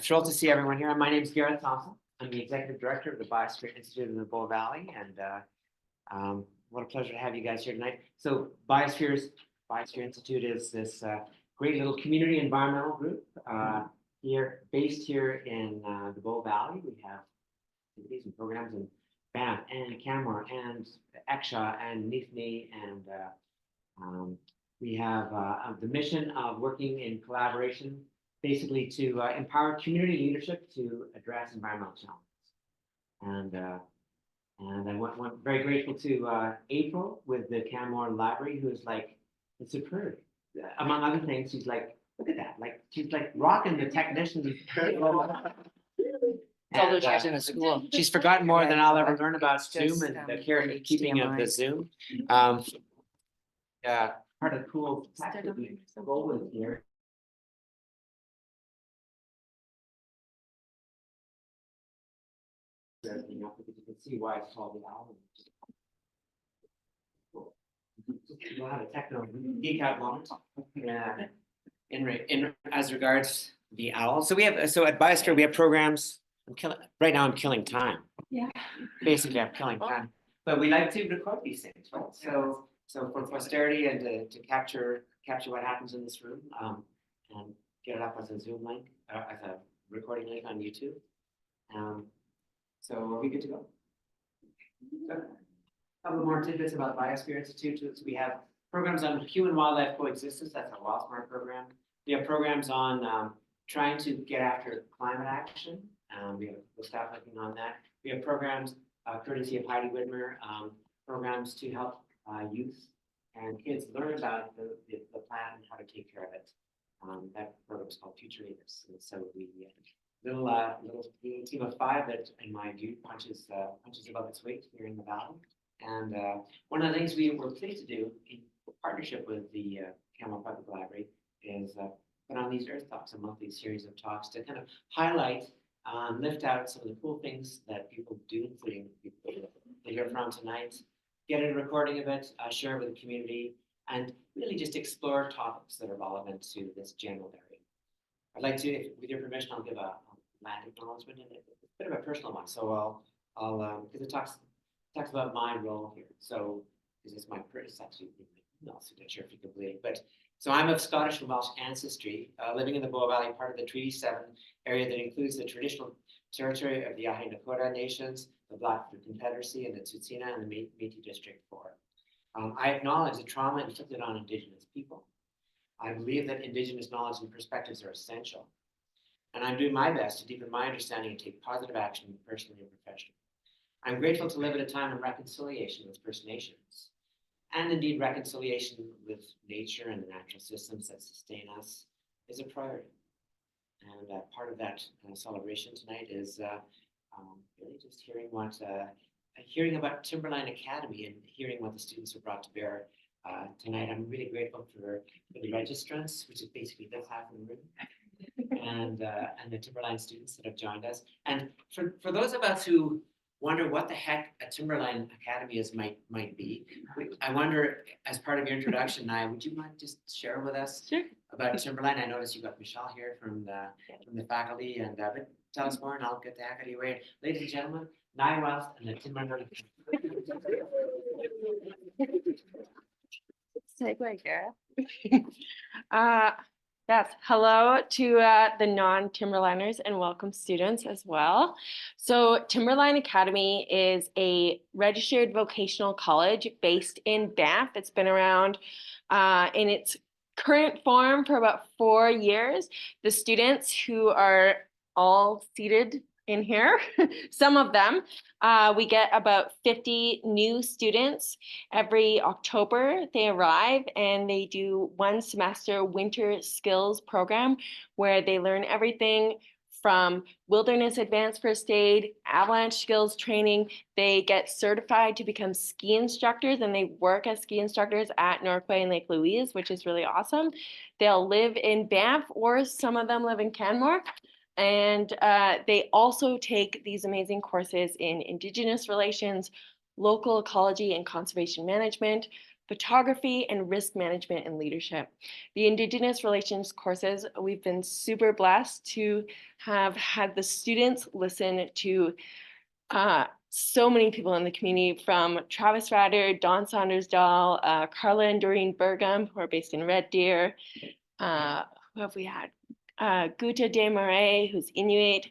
Thrilled to see everyone here. My name is Gareth Thompson. I'm the Executive Director of the Biosphere Institute in the Bull Valley, and what a pleasure to have you guys here tonight. So Biosphere Institute is this great little community environmental group based here in the Bull Valley. We have activities and programs in Banff and Canmore and Exshaw and Nifney, and we have the mission of working in collaboration, basically to empower community leadership to address environmental challenges. And I'm very grateful to April with the Canmore Library, who is like, it's superb. Among other things, she's like, look at that, like she's like rocking the technicians. Although she's in a school. She's forgotten more than I'll ever learn about Zoom and the keeping of the Zoom. Part of the cool fact that we go with here. Everything up because you can see why it's called the owl. Cool. You'll have a techno geek out moment. Yeah. In as regards the owl. So at Biosphere we have programs. Right now I'm killing time. Yeah. Basically I'm killing time. But we like to record these things, right? So for posterity and to capture what happens in this room, and get it up as a Zoom link, as a recording link on YouTube. So are we good to go? So, a couple more tidbits about Biosphere Institute. So we have programs on human wildlife coexistence. That's our WildSmart program. We have programs on trying to get after climate action. We have the staff working on that. We have programs courtesy of Heidi Widmer, programs to help youth and kids learn about the planet and how to take care of it. That program is called Future Leaders. And so we little team of 5 that, in my view, punches above its weight here in the valley. And one of the things we were pleased to do in partnership with the Canmore Public Library is put on these Earth Talks, a monthly series of talks to kind of highlight, lift out some of the cool things that people do, including people to hear from tonight, get a recording of it, share it with the community, and really just explore topics that are relevant to this general area. I'd like to, with your permission, I'll give a land acknowledgement, and it's a bit of a personal one. So I'll because it talks about my role here. So because it's my predecessor, no signature if you can believe. But so I'm of Scottish and Welsh ancestry, living in the Bow Valley, part of the Treaty 7 area that includes the traditional territory of the Yahi Nakota nations, the Blackfoot Confederacy, and the Tsuut'ina and the Métis District 4. I acknowledge the trauma inflicted on Indigenous people. I believe that Indigenous knowledge and perspectives are essential, and I'm doing my best to deepen my understanding and take positive action personally and professionally. I'm grateful to live at a time of reconciliation with First Nations, and indeed reconciliation with nature and the natural systems that sustain us is a priority. And part of that celebration tonight is really just hearing about Timberline Academy and hearing what the students have brought to bear tonight. I'm really grateful for the registrants, which is basically this half of the room, and the Timberline students that have joined us. And for those of us who wonder what the heck a Timberline Academy might be, I wonder, as part of your introduction, Nai, would you mind just share with us about Timberline? I noticed you got Michelle here from the faculty, and tell us more, and I'll get the heck out of your way. Ladies and gentlemen, Nai Wells and the Timberline. Segue, Gareth. Yes, hello to the non-Timberliners and welcome students as well. So Timberline Academy is a registered vocational college based in Banff. It's been around in its current form for about 4 years. The students who are all seated in here, some of them, we get about 50 new students every October. They arrive and they do 1 semester winter skills program where they learn everything from wilderness advanced first aid, avalanche skills training. They get certified to become ski instructors, and they work as ski instructors at Norquay and Lake Louise, which is really awesome. They'll live in Banff, or some of them live in Canmore. And they also take these amazing courses in Indigenous relations, local ecology and conservation management, photography, and risk management and leadership. The Indigenous Relations courses, we've been super blessed to have had the students listen to so many people in the community, from Travis Ratter, Dawn Saunders Dahl, Carla and Doreen Burgum, who are based in Red Deer. Who have we had? Guta De Marais, who's Inuit,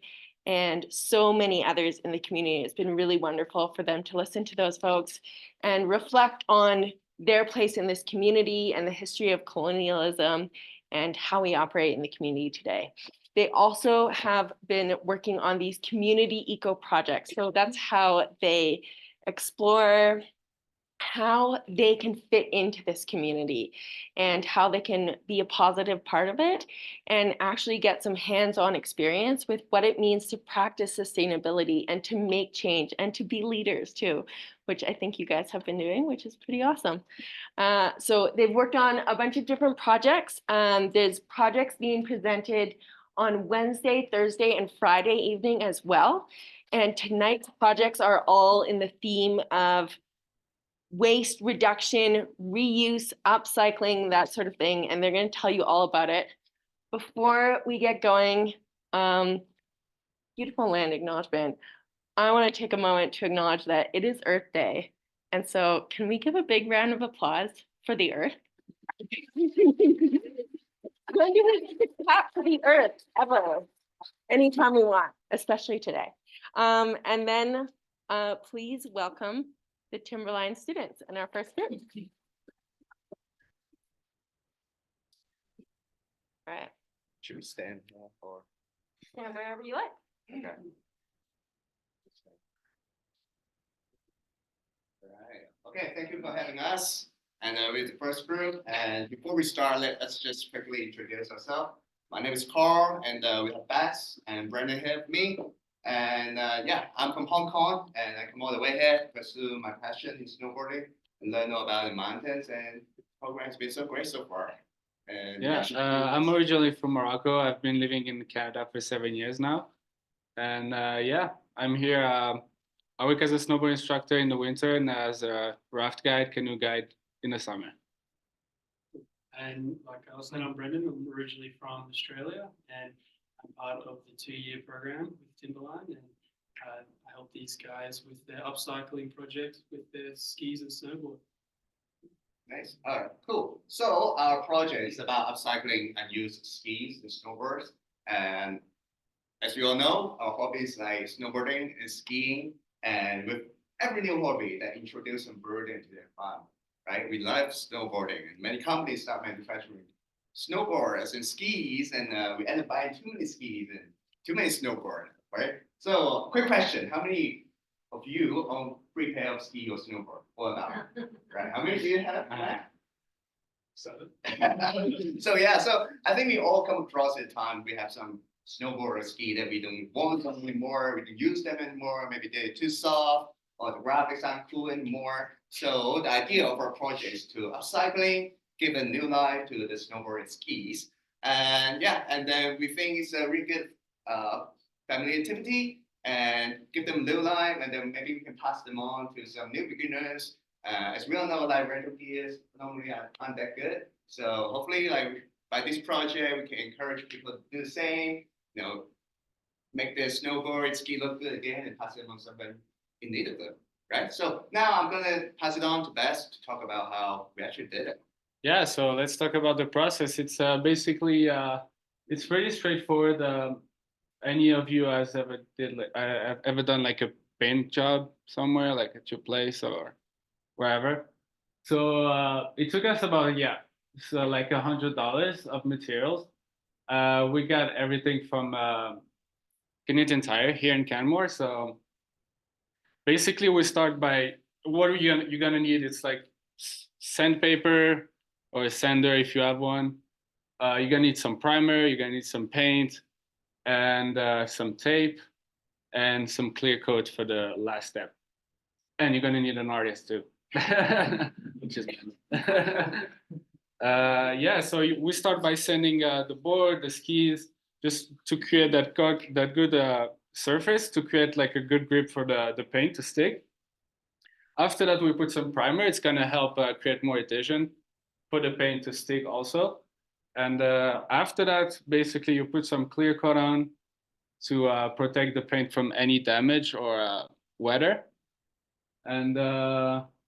and so many others in the community. It's been really wonderful for them to listen to those folks and reflect on their place in this community and the history of colonialism and how we operate in the community today. They also have been working on these community eco projects. So that's how they explore how they can fit into this community and how they can be a positive part of it and actually get some hands-on experience with what it means to practice sustainability and to make change and to be leaders too, which I think you guys have been doing, which is pretty awesome. So they've worked on a bunch of different projects. There's projects being presented on Wednesday, Thursday, and Friday evening as well. And tonight's projects are all in the theme of waste reduction, reuse, upcycling, that sort of thing. And they're going to tell you all about it. Before we get going, beautiful land acknowledgement. I want to take a moment to acknowledge that it is Earth Day. And so can we give a big round of applause for the Earth? I'm going to give a clap for the Earth ever, anytime we want, especially today. And then please welcome the Timberline students and our first group. All right. Should we stand now or? Stand wherever you like. Okay. All right. Okay, thank you for having us. And we're the first group. And before we start, let's just quickly introduce ourselves. My name is Carl, and we have Bess and Brandon here with me. And yeah, I'm from Hong Kong, and I come all the way here to pursue my passion in snowboarding and learn all about the mountains. And the program's been so great so far. And yeah, I'm originally from Morocco. I've been living in Canada for 7 years now. And yeah, I'm here. I work as a snowboard instructor in the winter and as a raft guide, canoe guide in the summer. And like I said, I'm Brendan. I'm originally from Australia, and I'm part of the 2-year program with Timberline, and I help these guys with their upcycling project with their skis and snowboard. Nice. All right, cool. So our project is about upcycling unused skis and snowboards. And as we all know, our hobbies like snowboarding and skiing, and with every new hobby that introduces some burden to their fun, right? We love snowboarding, and many companies start manufacturing snowboards and skis, and we end up buying too many skis and too many snowboards, right? So, quick question: how many of you own 3 pair of ski or snowboard? Or about, right? How many do you have? 7. So yeah, so I think we all come across at time we have some snowboard or ski that we don't want them anymore, we don't use them anymore, maybe they're too soft or the graphics aren't cool anymore. So the idea of our project is to upcycling, give a new life to the snowboard and skis. And yeah, and then we think it's a really good family activity and give them new life, and then maybe we can pass them on to some new beginners. As we all know, like rental gears normally aren't that good. So hopefully, like by this project, we can encourage people to do the same. You know, make their snowboard, ski look good again, and pass it on to somebody in need of them. Right. So now I'm gonna pass it on to Bess to talk about how we actually did it. Yeah, so let's talk about the process. It's basically it's pretty straightforward. Any of you has ever done like a paint job somewhere, like at your place or wherever? So it took us about so like $100 of materials. We got everything from Canadian Tire here in Canmore. So basically, we start by what you're gonna need. It's like sandpaper or a sander if you have one. You're gonna need some primer. You're gonna need some paint and some tape and some clear coat for the last step. And you're gonna need an artist too, which is yeah. So we start by sanding the board, the skis, just to create that good surface, to create like a good grip for the paint to stick. after that, we put some primer. It's gonna help create more adhesion for the paint to stick also. And after that, basically you put some clear coat on to protect the paint from any damage or weather. And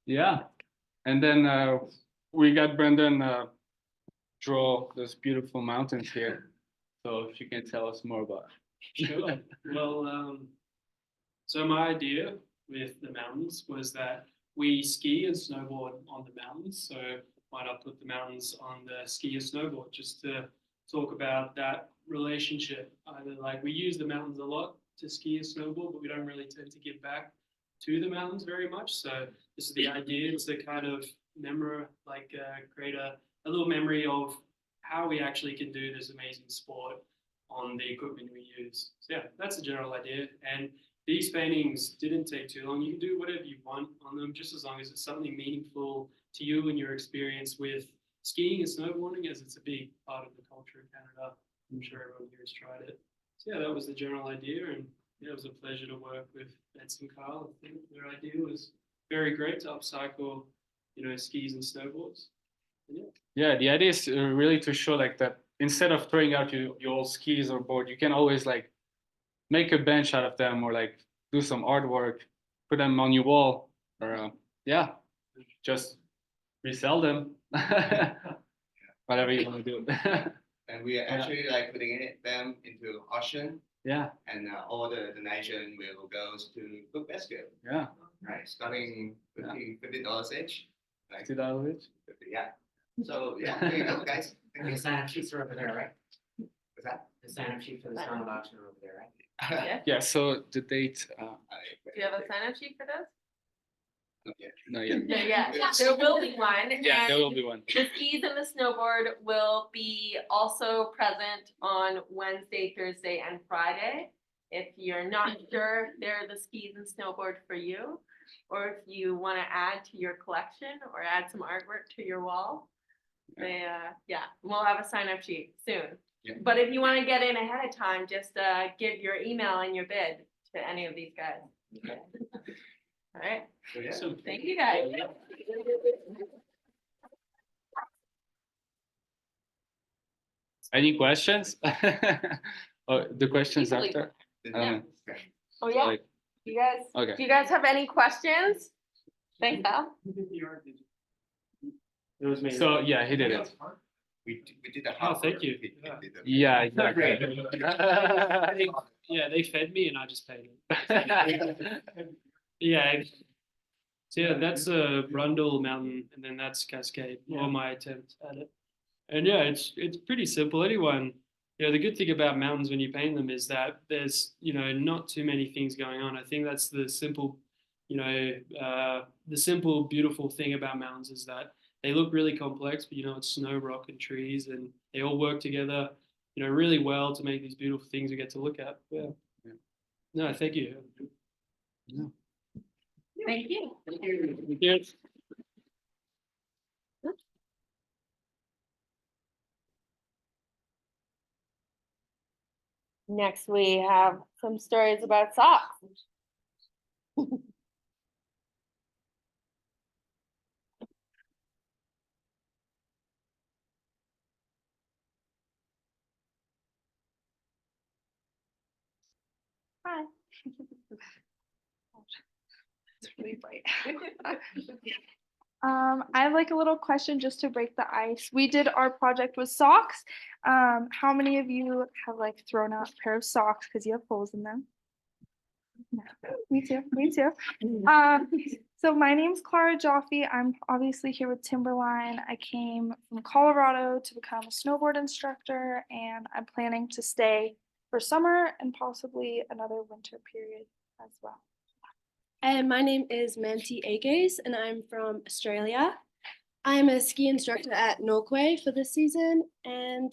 yeah, and then we got Brendan draw those beautiful mountains here. So if you can tell us more about it. Sure. Well, so my idea with the mountains was that we ski and snowboard on the mountains. So why not put the mountains on the ski and snowboard, just to talk about that relationship. Either like we use the mountains a lot to ski and snowboard, but we don't really tend to give back to the mountains very much. So this is the idea, to kind of create a little memory of how we actually can do this amazing sport on the equipment we use. So yeah, that's the general idea. And these paintings didn't take too long. You can do whatever you want on them, just as long as it's something meaningful to you and your experience with skiing and snowboarding, as it's a big part of the culture of Canada. I'm sure everyone here has tried it. So yeah, that was the general idea, and yeah, it was a pleasure to work with Betsy and Carl. I think their idea was very great to upcycle, skis and snowboards. And yeah. Yeah, the idea is really to show like that instead of throwing out your old skis or board, you can always like make a bench out of them, or like do some artwork, put them on your wall, or yeah, just resell them. Whatever you want to do. And we are actually like putting them into auction, Yeah, and all the donation will go to Book Basket. yeah. Right, starting $50 each. Like, $50 each. 50, yeah. So yeah, there you go, guys. Thank The you. sign up sheets are over there, right? What's that? The sign up sheet for the sound auction are over there, right? Yeah. Yeah, so the date, Do you have a sign-up sheet for those? Okay. no, yeah. Yeah, there will be one. Yeah, there will and be one. The skis and the snowboard will be also present on Wednesday, Thursday, and Friday. If you're not sure if they're the skis and snowboard for you, or if you want to add to your collection or add some artwork to your wall, we'll have a sign-up sheet soon. Yeah. But if you want to get in ahead of time, just give your email and your bid to any of these guys. All right, So, yeah. So thank you guys. Any questions? Oh, the questions Easily. after? Yeah. Oh, yeah, Like, you guys, okay. do you guys have any questions? Thanks, Al. It was me. So yeah, he did it. We did the Oh, hard thank work. you. We Yeah. did the- Yeah, exactly. Yeah, they fed me and I just paid them. Yeah. So yeah, that's a Brundle Mountain, and then that's Cascade. All my attempts at it. And yeah, it's pretty simple. Anyone, the good thing about mountains when you paint them is that there's not too many things going on. I think that's the simple, beautiful thing about mountains is that they look really complex, but it's snow, rock, and trees, and they all work together, really well to make these beautiful things we get to look at. Yeah. No, thank you. Thank you. Thank you. Next, we have some stories about socks. Hi. It's really bright. I have like a little question just to break the ice. We did our project with socks. How many of you have like thrown out a pair of socks because you have holes in them? No. Me too. Me too. So my name's Clara Joffe. I'm obviously here with Timberline. I came from Colorado to become a snowboard instructor, and I'm planning to stay for summer and possibly another winter period as well. And my name is Manti Agaze, and I'm from Australia. I'm a ski instructor at Norquay for this season, and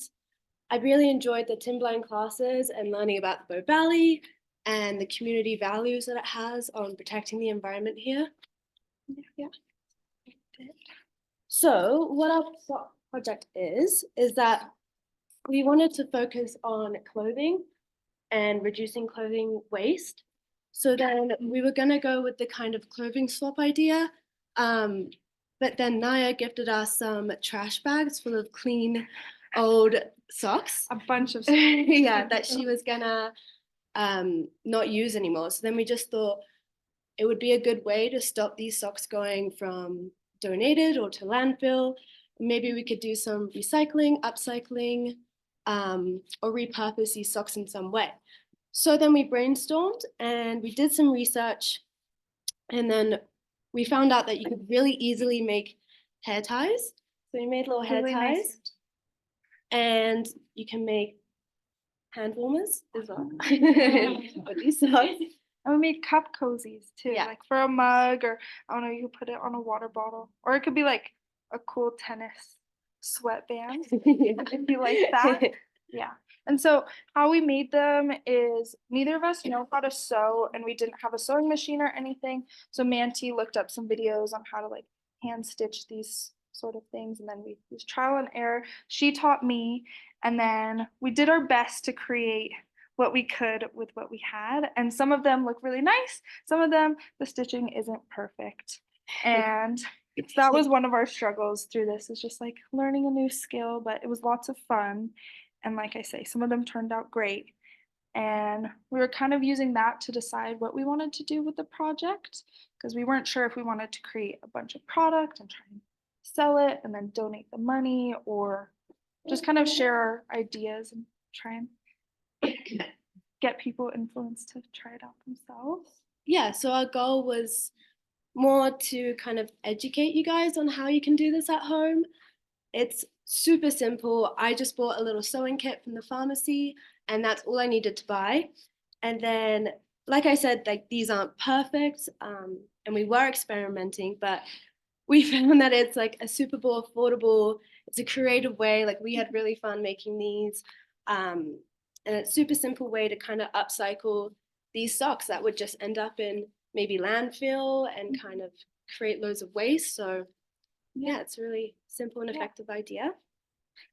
I really enjoyed the Timberline classes and learning about the Bow Valley and the community values that it has on protecting the environment here. Yeah. So what our project is that we wanted to focus on clothing and reducing clothing waste. So then we were gonna go with the kind of clothing swap idea. But then Naya gifted us some trash bags full of clean old socks. A bunch of. Yeah, that she was gonna not use anymore. So then we just thought it would be a good way to stop these socks going from donated or to landfill. Maybe we could do some recycling, upcycling, or repurpose these socks in some way. So then we brainstormed and we did some research, and then we found out that you could really easily make hair ties. So we made little hair Really ties, nice. and you can make hand warmers as well with these socks. And we made cup cozies too, Yeah. like for a mug, or I don't know, you could put it on a water bottle, or it could be like a cool tennis sweatband if you like that. Yeah. And so how we made them is neither of us know how to sew, and we didn't have a sewing machine or anything. So Manti looked up some videos on how to like hand stitch these sort of things, and then we used trial and error. She taught me, and then we did our best to create what we could with what we had. And some of them look really nice. Some of them, the stitching isn't perfect. And so that was one of our struggles through this, is just like learning a new skill, but it was lots of fun. And like I say, some of them turned out great. And we were kind of using that to decide what we wanted to do with the project, because we weren't sure if we wanted to create a bunch of product and try and sell it and then donate the money, or just kind of share our ideas and try and get people influenced to try it out themselves. Yeah, so our goal was more to kind of educate you guys on how you can do this at home. It's super simple. I just bought a little sewing kit from the pharmacy, and that's all I needed to buy. And then, like I said, like these aren't perfect, and we were experimenting, but we found that it's like a super affordable, it's a creative way. Like we had really fun making these, and it's super simple way to kind of upcycle these socks that would just end up in maybe landfill and kind of create loads of waste. So yeah, it's a really simple and effective idea.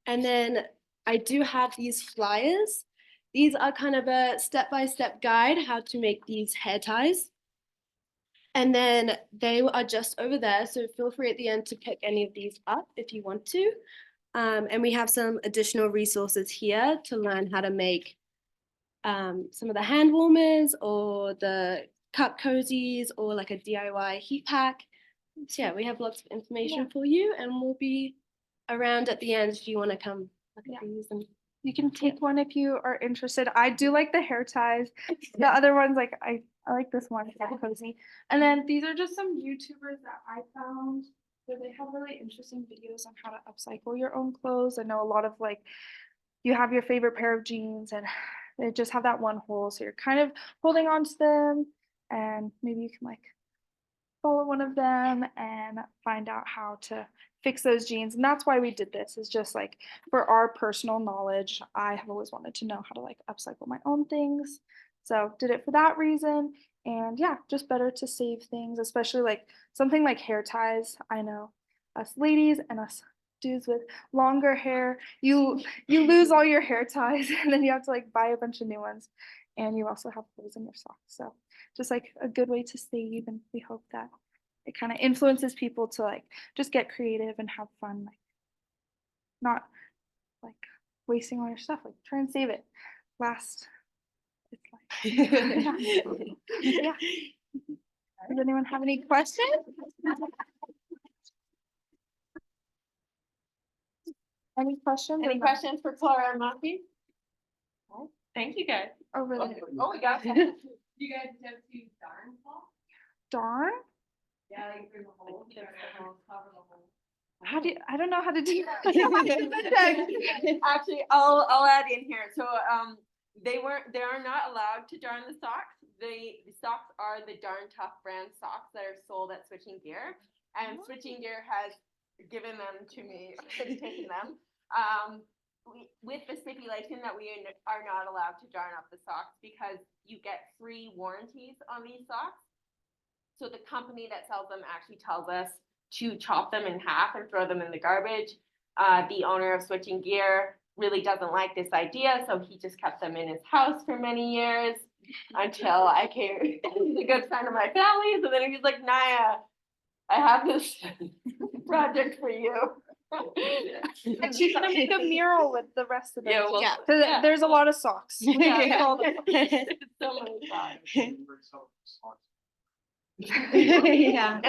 And then I do have these flyers. These are kind of a step-by-step guide how to make these hair ties. And then they are just over there. So feel free at the end to pick any of these up if you want to. And we have some additional resources here to learn how to make some of the hand warmers or the cup cozies or like a DIY heat pack. So yeah, we have lots of information for you, and we'll be around at the end if you want to come look at these. And You can take one if you are interested. I do like the hair ties. The other ones, like I like this one, it's cozy. And then these are just some YouTubers that I found where they have really interesting videos on how to upcycle your own clothes. I know a lot of like, you have your favorite pair of jeans and they just have that one hole, so you're kind of holding on to them, and maybe you can like follow one of them and find out how to fix those jeans. And that's why we did this, is just like for our personal knowledge. I have always wanted to know how to like upcycle my own things, so did it for that reason. And yeah, just better to save things, especially like something like hair ties. I know us ladies and us dudes with longer hair, you lose all your hair ties and then you have to like buy a bunch of new ones, and you also have holes in your socks. So just like a good way to save, and we hope that it kind of influences people to like just get creative and have fun, like not like wasting all your stuff, like try and save it, last its life. Yeah. Does anyone have any questions? Any questions? Any questions for Clara and Monty? Thank you, guys. Oh, really? Oh, we got some. You guys have to darn fall? Darn? Yeah, like through the hole. Cover the hole. How do you, I don't know how to do that. Actually, I'll add in here. So they are not allowed to darn the socks. The socks are the Darn Tough brand socks that are sold at Switching Gear, and Switching Gear has given them to me, taken them. With the stipulation that we are not allowed to darn up the socks, because you get free warranties on these socks. So the company that sells them actually tells us to chop them in half and throw them in the garbage. The owner of Switching Gear really doesn't like this idea, so he just kept them in his house for many years. until I came, he's a good friend of my family's, and then he's like, Naya, I have this project for you. And she's gonna make a mural with the rest of them. Yeah, well, Yeah. So yeah. there's a lot of socks. Yeah. All the- So many thoughts. Yeah.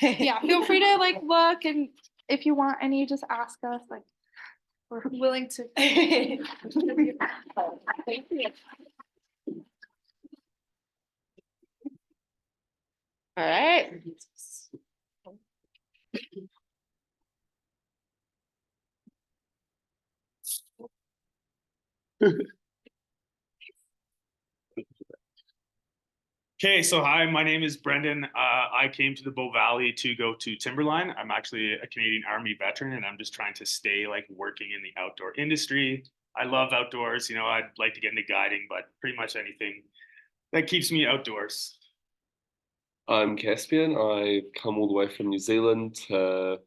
Yeah, feel free to like look, and if you want any, just ask us, like, we're willing to. Thank you. All right. Okay, so hi, my name is Brendan. I came to the Bow Valley to go to Timberline. I'm actually a Canadian Army veteran, and I'm just trying to stay like working in the outdoor industry. I love outdoors, you know, I'd like to get into guiding, but pretty much anything that keeps me outdoors. I'm Caspian. I've come all the way from New Zealand to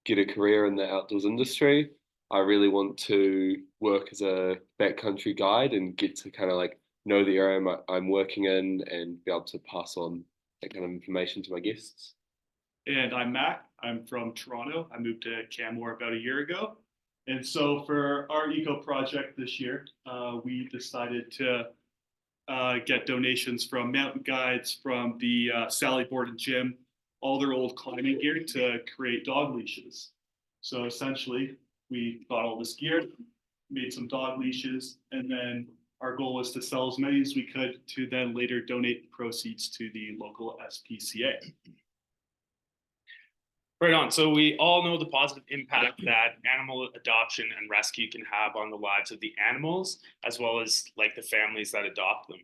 get a career in the outdoors industry. I really want to work as a backcountry guide and get to kind of like know the area I'm working in and be able to pass on that kind of information to my guests. And I'm Mac. I'm from Toronto. I moved to Canmore about a year ago. And so for our eco project this year, we decided to get donations from mountain guides, from the Sally Board and Gym, all their old climbing gear to create dog leashes. So essentially, we got all this gear, made some dog leashes, and then our goal was to sell as many as we could to then later donate the proceeds to the local SPCA. Right on. So we all know the positive impact that animal adoption and rescue can have on the lives of the animals, as well as like the families that adopt them.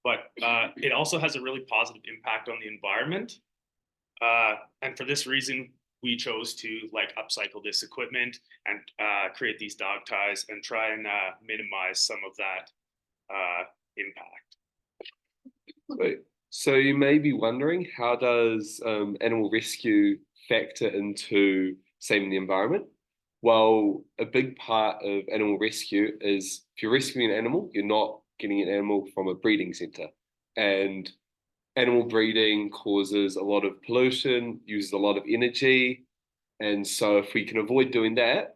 But it also has a really positive impact on the environment. And for this reason, we chose to like upcycle this equipment and create these dog ties and try and minimize some of that impact. Right. So you may be wondering, how does animal rescue factor into saving the environment? Well, a big part of animal rescue is if you're rescuing an animal, you're not getting an animal from a breeding center. And animal breeding causes a lot of pollution, uses a lot of energy. And so if we can avoid doing that,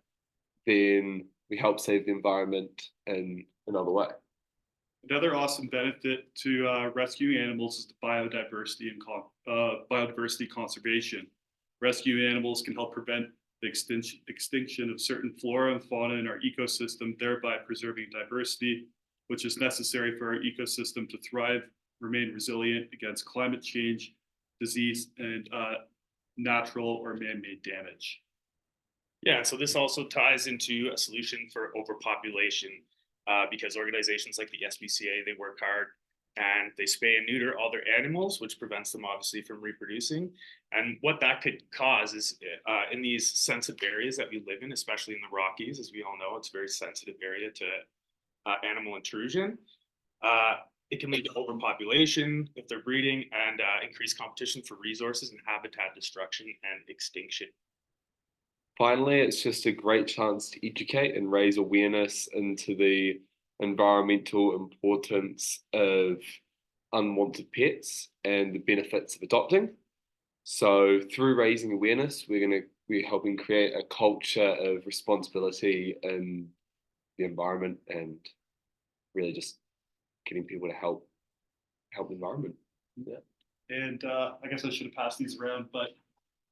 then we help save the environment in another way. Another awesome benefit to rescuing animals is the biodiversity and biodiversity conservation. Rescue animals can help prevent the extinction of certain flora and fauna in our ecosystem, thereby preserving diversity, which is necessary for our ecosystem to thrive, remain resilient against climate change, disease, and natural or man-made damage. Yeah, so this also ties into a solution for overpopulation. Because organizations like the SPCA, they work hard and they spay and neuter all their animals, which prevents them obviously from reproducing. And what that could cause is in these sensitive areas that we live in, especially in the Rockies, as we all know, it's a very sensitive area to animal intrusion. It can lead to overpopulation if they're breeding and increased competition for resources and habitat destruction and extinction. Finally, it's just a great chance to educate and raise awareness into the environmental importance of unwanted pets and the benefits of adopting. So through raising awareness, we're helping create a culture of responsibility in the environment and really just getting people to help the environment. Yeah. And I guess I should have passed these around, but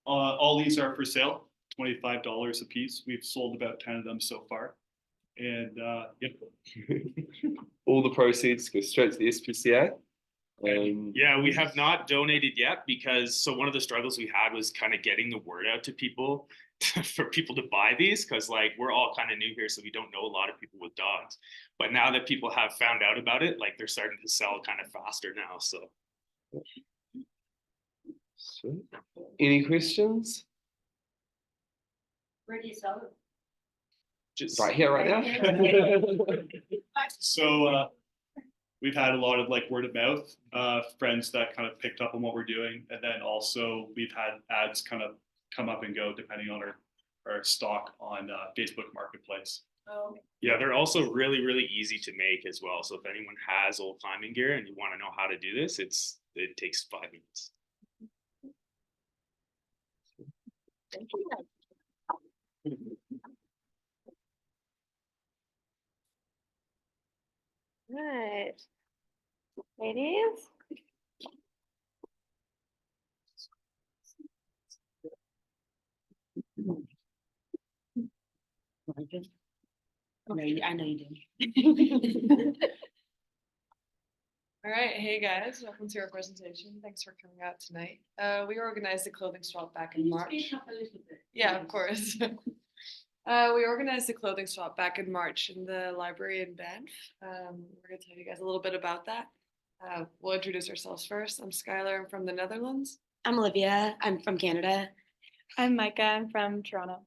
all these are for sale. $25 a piece. We've sold about 10 of them so far. And yep. All the proceeds go straight to the SPCA. Yeah, we have not donated yet because one of the struggles we had was kind of getting the word out to people for people to buy these, because like we're all kind of new here, so we don't know a lot of people with dogs. But now that people have found out about it, like they're starting to sell kind of faster now. So any questions? Where do you sell it? just Right here, right now. So we've had a lot of like word of mouth, friends that kind of picked up on what we're doing. And then also we've had ads kind of come up and go depending on our stock on Facebook Marketplace. Yeah, they're also really, really easy to make as well. So if anyone has old climbing gear and you want to know how to do this, it takes 5 minutes. Right. Ladies? I know you did. All right, hey guys, welcome to our presentation. Thanks for coming out tonight. We organized a clothing swap back in March. Yeah, of course. We organized a clothing swap back in March in the library in Banff. We're gonna tell you guys a little bit about that. We'll introduce ourselves first. I'm Skylar, I'm from the Netherlands. I'm Olivia. I'm from Canada. I'm Micah, I'm from Toronto.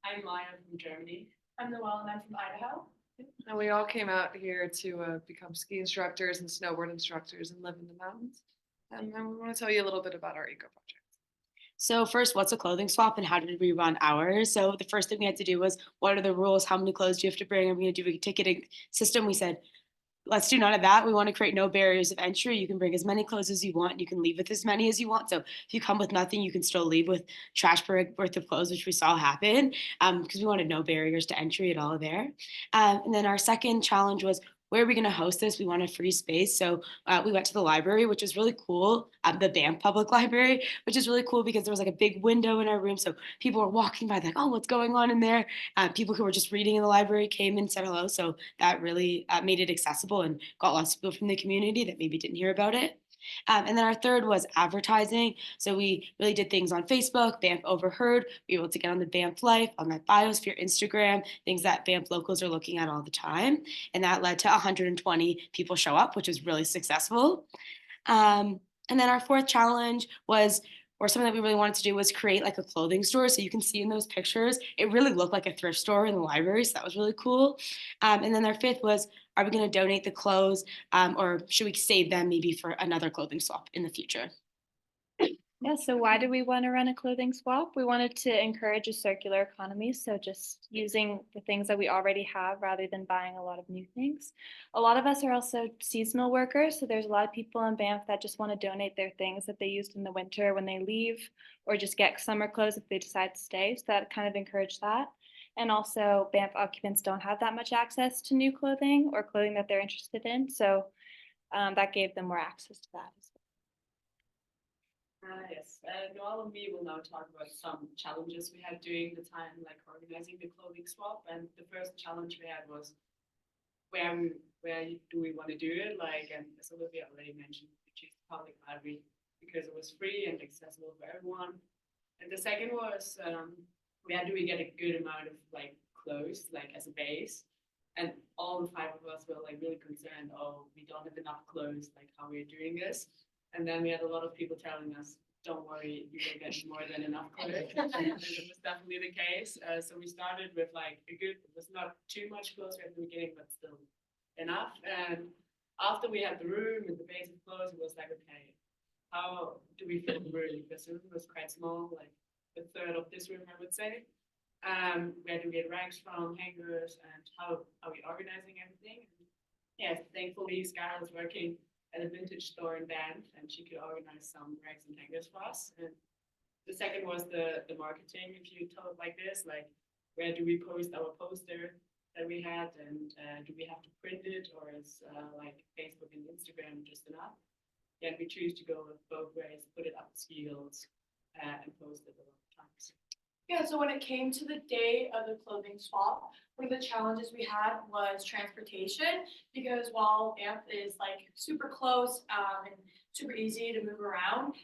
I'm Maya from Germany. I'm Noelle and I'm from Idaho. And we all came out here to become ski instructors and snowboard instructors and live in the mountains. And we want to tell you a little bit about our eco project. So first, what's a clothing swap and how did we run ours? So the first thing we had to do was, what are the rules? How many clothes do you have to bring? Are we going to do a ticketing system? We said, let's do none of that. We want to create no barriers of entry. You can bring as many clothes as you want. You can leave with as many as you want. So if you come with nothing, you can still leave with trash bag worth of clothes, which we saw happen because we wanted no barriers to entry at all there. And then our second challenge was, where are we going to host this? We want a free space. So we went to the library, which was really cool, the Banff Public Library, which is really cool because there was like a big window in our room. So people were walking by like, oh, what's going on in there? People who were just reading in the library came and said hello. So that really made it accessible and got lots of people from the community that maybe didn't hear about it. And then our third was advertising. So we really did things on Facebook, Banff Overheard. We were able to get on the Banff Life, on that Biosphere Instagram, things that Banff locals are looking at all the time. And that led to 120 people show up, which was really successful. And then our fourth challenge was, or something that we really wanted to do was create like a clothing store. So you can see in those pictures, it really looked like a thrift store in the library. So that was really cool. And then our fifth was, are we going to donate the clothes or should we save them maybe for another clothing swap in the future? Yeah, so why do we want to run a clothing swap? We wanted to encourage a circular economy, so just using the things that we already have rather than buying a lot of new things. A lot of us are also seasonal workers, so there's a lot of people in Banff that just want to donate their things that they used in the winter when they leave, or just get summer clothes if they decide to stay, so that kind of encouraged that. And also Banff occupants don't have that much access to new clothing or clothing that they're interested in, so that gave them more access to that as well. Yes, Noel and me will now talk about some challenges we had during the time, like organizing the clothing swap. And the first challenge we had was where do we want to do it? Like, and as Olivia already mentioned, we chose the public library because it was free and accessible for everyone. And the second was where do we get a good amount of like clothes, like as a base? And all the five of us were like really concerned, oh, we don't have enough clothes, like how we're doing this. And then we had a lot of people telling us, don't worry, you will get more than enough clothes. And it was definitely the case. So we started with like it was not too much clothes at the beginning, but still enough. And after we had the room and the base of clothes, it was like, okay, how do we fill the room? Because the room was quite small, like a third of this room, I would say. Where do we get racks from, hangers, and how are we organizing everything? And yes, thankfully, Skylar was working at a vintage store in Banff, and she could organize some racks and hangers for us. And the second was the marketing. If you tell it like this, like where do we post our poster that we had, and do we have to print it, or is like Facebook and Instagram just enough? And we choose to go with both ways, put it up the ski hills and post it a lot of times. Yeah, so when it came to the day of the clothing swap, one of the challenges we had was transportation, because while Banff is like super close and super easy to move around,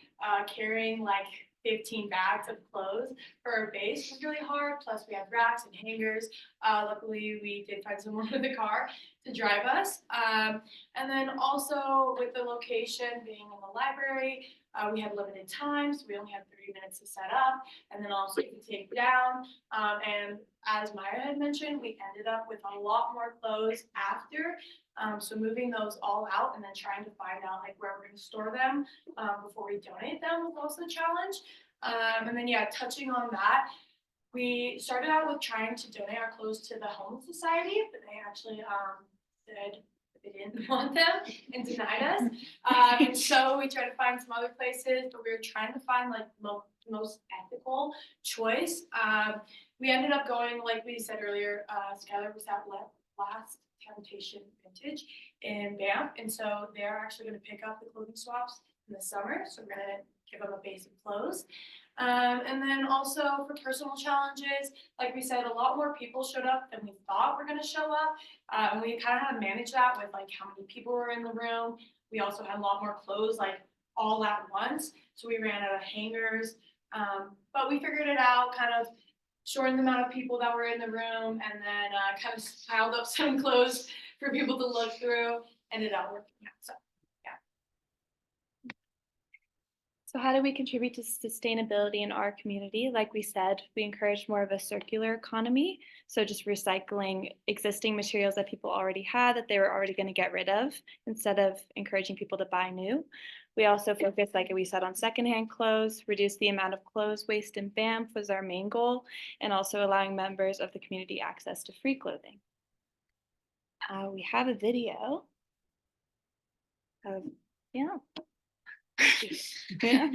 carrying like 15 bags of clothes for a base was really hard. Plus we had racks and hangers. Luckily we did find someone with a car to drive us. And then also with the location being in the library, we had limited time, so we only had 30 minutes to set up, and then also to take down. And as Myra had mentioned, we ended up with a lot more clothes after. So moving those all out and then trying to find out like where we're going to store them before we donate them was also a challenge. And then yeah, touching on that, We started out with trying to donate our clothes to the Homeless Society, but they actually said they didn't want them and denied us. And so we tried to find some other places, but we were trying to find like most ethical choice. We ended up going, like we said earlier, Skylar was at last Temptation Vintage in Banff, and so they're actually going to pick up the clothing swaps in the summer. So we're going to give them a base of clothes. And then also for personal challenges, like we said, a lot more people showed up than we thought were going to show up. And we kind of had to manage that with like how many people were in the room. We also had a lot more clothes like all at once. So we ran out of hangers. But we figured it out, kind of shortened the amount of people that were in the room, and then kind of piled up some clothes for people to look through. Ended up working out. So So how do we contribute to sustainability in our community? Like we said, we encourage more of a circular economy. So just recycling existing materials that people already had that they were already going to get rid of instead of encouraging people to buy new. We also focus, like we said, on secondhand clothes, reduce the amount of clothes waste in Banff was our main goal, and also allowing members of the community access to free clothing. We have a video of, yeah. Yeah.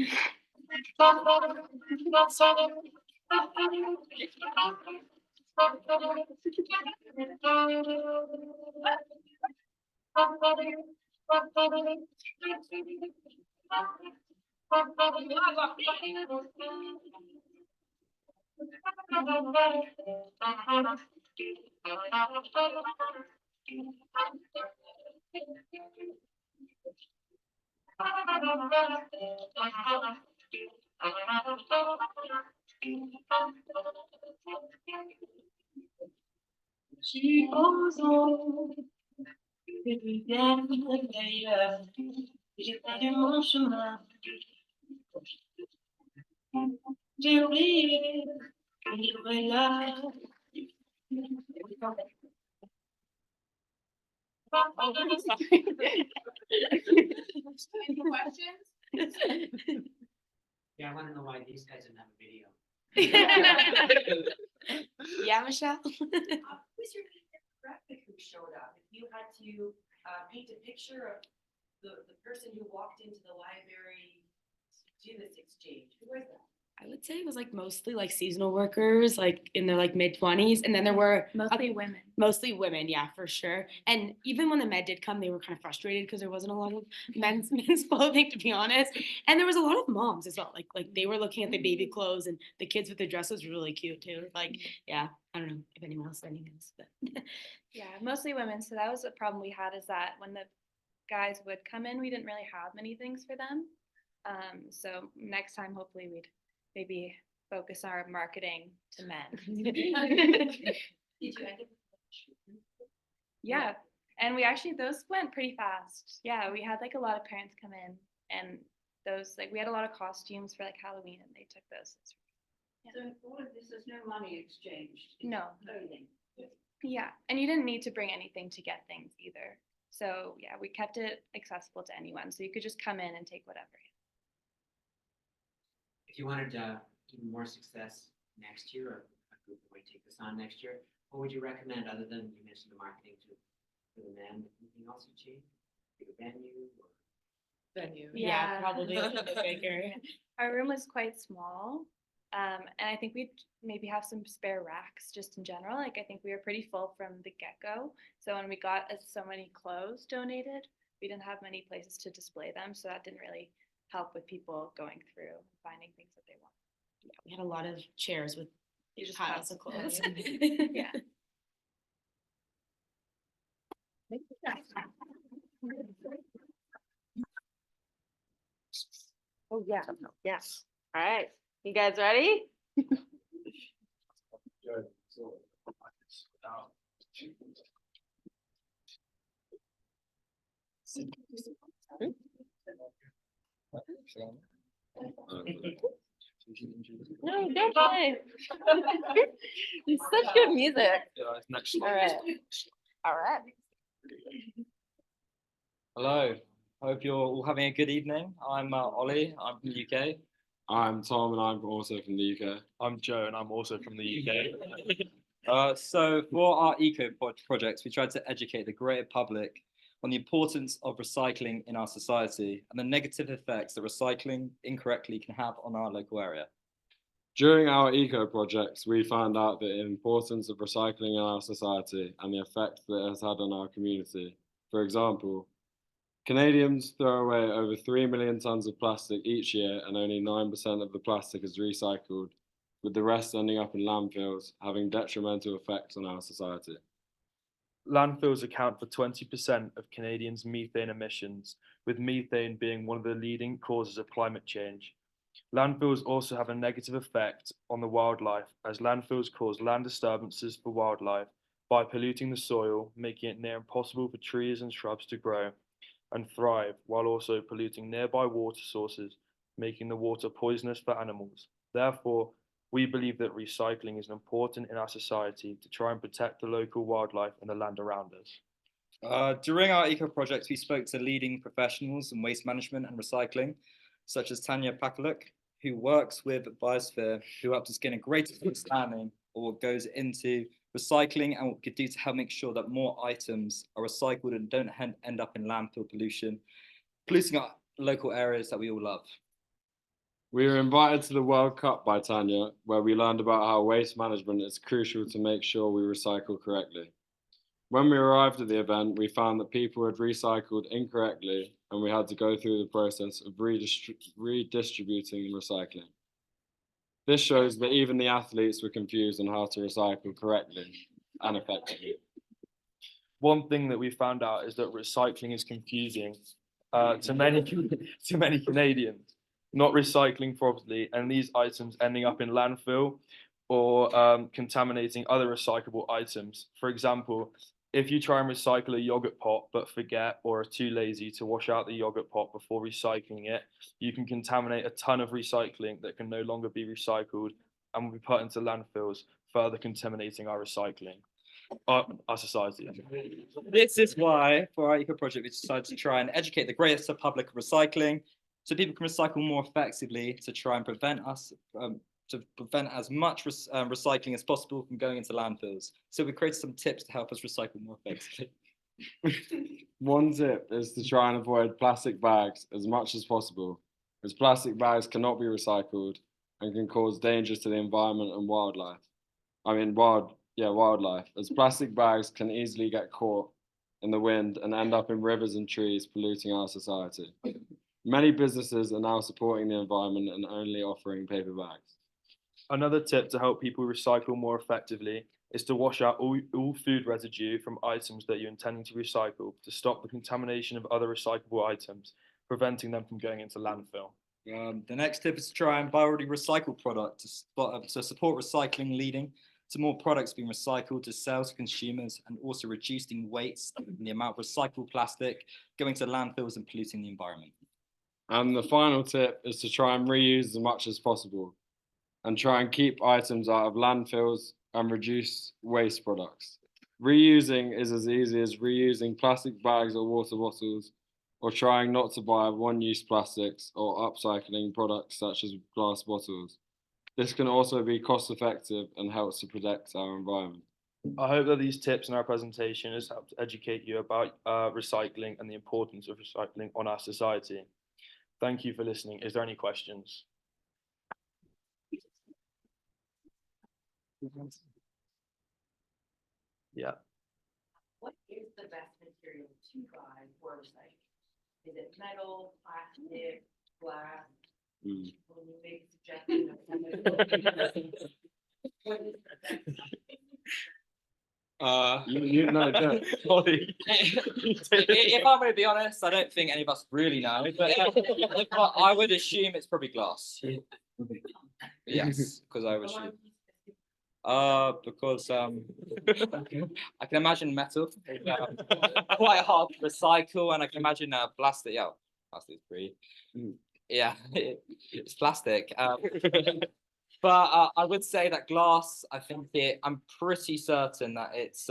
She goes on, emotional. any questions? Yeah, I want to know why these guys didn't have a video. Yeah, Michelle? Who's your demographic who showed up? If you had to paint a picture of the person who walked into the library to do this exchange, who was that? I would say it was like mostly like seasonal workers, like in their like mid-20s. And then there were Mostly women. Mostly women, yeah, for sure. And even when the med did come, they were kind of frustrated because there wasn't a lot of men's clothing, to be honest. And there was a lot of moms as well. Like they were looking at the baby clothes, and the kids with the dresses were really cute too. Like, yeah, I don't know if anyone else said anything else, but Yeah, mostly women. So that was a problem we had, is that when the guys would come in, we didn't really have many things for them. So next time, hopefully we'd maybe focus our marketing to men. Did you end up? Yeah, and we actually, those went pretty fast. Yeah, we had like a lot of parents come in, and those, like, we had a lot of costumes for like Halloween, and they took those. So all of this is no money exchanged? No. Clothing? Yeah, and you didn't need to bring anything to get things either. So yeah, we kept it accessible to anyone, so you could just come in and take whatever. If you wanted even more success next year, or a group that might take this on next year, what would you recommend other than you mentioned the marketing for the men? Anything else you change? Bigger venue or? Venue. yeah, probably a little bit bigger. Our room was quite small, and I think we'd maybe have some spare racks just in general. Like, I think we were pretty full from the get-go. So when we got so many clothes donated, we didn't have many places to display them. So that didn't really help with people going through and finding things that they want. Yeah, we had a lot of chairs with just piles of clothes. Yeah. Oh, yeah, yes. All right, you guys ready? No, don't play. It's such good music. All right. All right. Hello, hope you're all having a good evening. I'm Ollie, I'm from the UK. I'm Tom and I'm also from the UK. I'm Joe and I'm also from the UK. So for our projects, we tried to educate the greater public on the importance of recycling in our society and the negative effects that recycling incorrectly can have on our local area. During our eco projects, we found out the importance of recycling in our society and the effect that it has had on our community. For example, Canadians throw away over 3 million tons of plastic each year and only 9% of the plastic is recycled, with the rest ending up in landfills, having detrimental effects on our society. Landfills account for 20% of Canadians' methane emissions, with methane being one of the leading causes of climate change. Landfills also have a negative effect on the wildlife, as landfills cause land disturbances for wildlife by polluting the soil, making it near impossible for trees and shrubs to grow and thrive, while also polluting nearby water sources, making the water poisonous for animals. Therefore, we believe that recycling is important in our society to try and protect the local wildlife and the land around us. During our eco projects, we spoke to leading professionals in waste management and recycling, such as Tanya Pakaluk, who works with Biosphere, who helped us gain a greater understanding of what goes into recycling and what we could do to help make sure that more items are recycled and don't end up in landfill pollution, polluting our local areas that we all love. We were invited to the World Cup by Tanya, where we learned about how waste management is crucial to make sure we recycle correctly. When we arrived at the event, we found that people had recycled incorrectly and we had to go through the process of redistributing recycling. This shows that even the athletes were confused on how to recycle correctly and effectively. One thing that we found out is that recycling is confusing to many Canadians, not recycling properly, and these items ending up in landfill or contaminating other recyclable items. For example, if you try and recycle a yogurt pot but forget or are too lazy to wash out the yogurt pot before recycling it, you can contaminate a ton of recycling that can no longer be recycled and will be put into landfills, further contaminating our recycling, our society. This is why, for our eco project, we decided to try and educate the greater public of recycling so people can recycle more effectively to try and prevent as much recycling as possible from going into landfills. So we created some tips to help us recycle more effectively. One tip is to try and avoid plastic bags as much as possible, as plastic bags cannot be recycled and can cause dangers to the environment and wildlife. Wildlife, as plastic bags can easily get caught in the wind and end up in rivers and trees, polluting our society. Many businesses are now supporting the environment and only offering paper bags. Another tip to help people recycle more effectively is to wash out all food residue from items that you're intending to recycle to stop the contamination of other recyclable items, preventing them from going into landfill. The next tip is to try and buy already recycled product to support recycling, leading to more products being recycled to sell to consumers and also reducing waste and the amount of recycled plastic going to landfills and polluting the environment. And the final tip is to try and reuse as much as possible and try and keep items out of landfills and reduce waste products. Reusing is as easy as reusing plastic bags or water bottles, or trying not to buy one-use plastics or upcycling products such as glass bottles. This can also be cost-effective and helps to protect our environment. I hope that these tips in our presentation has helped educate you about recycling and the importance of recycling on our society. Thank you for listening. Is there any questions? Yeah. What is the best material to buy for recycling? Is it metal, plastic, glass? When you make suggestions. What is the best? If I'm going to be honest, I don't think any of us really know, but I would assume it's probably glass. Yes, because I would assume. Because I can imagine metal quite hard to recycle, and I can imagine plastic. Yeah, plastic is pretty. Yeah, it's plastic. But I would say that glass. I'm pretty certain that it's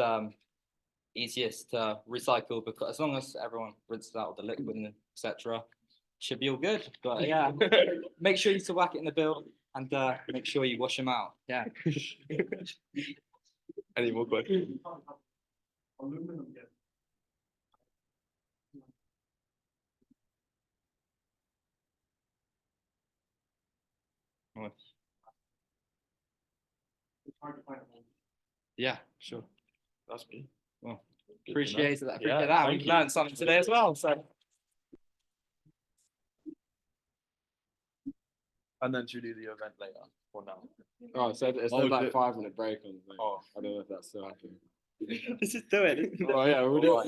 easiest to recycle because as long as everyone rinses out the liquid, etc., should be all good. But yeah, make sure you still whack it in the bill and make sure you wash them out. Yeah. Any more questions? Aluminum, yeah. It's hard to find one. Yeah, sure. That's me. Well, Good to know. appreciate that. Yeah, Appreciate that. thank We've you. learned something today as well. So. And then should we do the event later or now? Oh, it said Oh, like good. 5-minute break on the thing. Oh. I don't know if that's still happening. Let's just do it. Oh yeah, we'll do it.